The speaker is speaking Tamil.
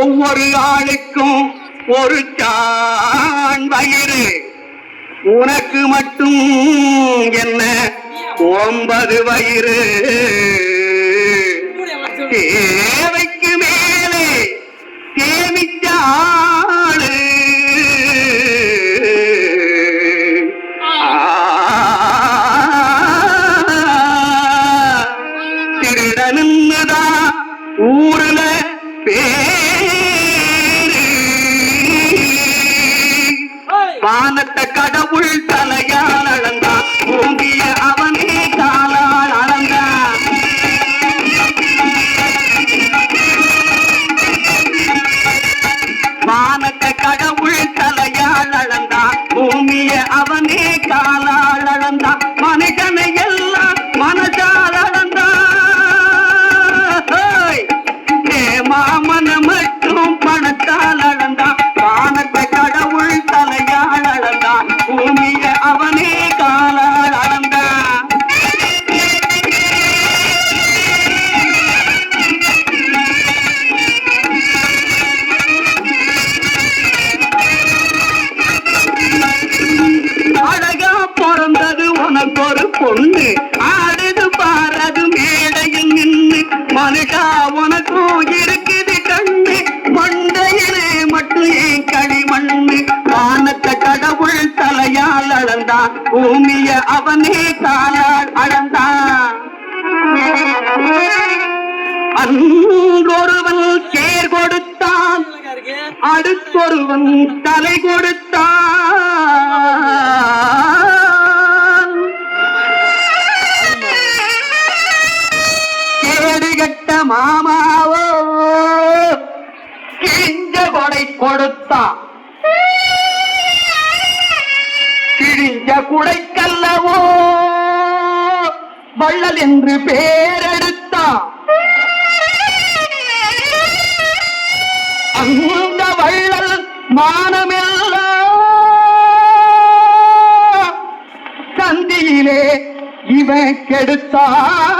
ஒவ்வொரு ஆளுக்கும் ஒரு சான் வயிறு, உனக்கு மட்டும் என்ன 9 வயிறு. தேவைக்கு மேலே சேமிச்ச ஆளு திருடனுதான் ஊருல பேரு. வானத்தை கடவுள் தலையால் அளந்தான், பூமிய அவனே காலால் அளந்தான். வானத்தை கடவுள் தலையால் அளந்தான், பூமிய அவனே காலால் அளந்தான். மனிதனை எல்லாம் மனதால் அளந்தான். மாமன மட்டும் பணத்தால் அளந்தான். வானத்தை கடவுள் தலையால் அளந்தான், பூமிய அவனே காலால் அளந்தான். அழகா பிறந்தது உனக்கு ஒரு பொண்ணு, ஆடுது பாரது மேடையில் நின்று. மனுஷா உனக்கும் இருக்குது கண்ணு, மண்டையிலே மட்டும் ஏன் களிமண்ணு. வானத்தை கடவுள் தலையால் அளந்தான், பூமிய அவனே காலால் அளந்தான். அன்றொருவன் சேர் கொடுத்தான், அடுத்தொருவன் தலை கொடுத்தான். கேடுகட்ட மாமாவோ கிழிஞ்ச கொடை கொடுத்தான், கிழிஞ்ச குடைக்கல்லவோ வள்ளல் என்று பேரெடுத்தான். அந்த வள்ளல் மானமெல்லாம் சந்தியிலே இவன் கெடுத்தான்.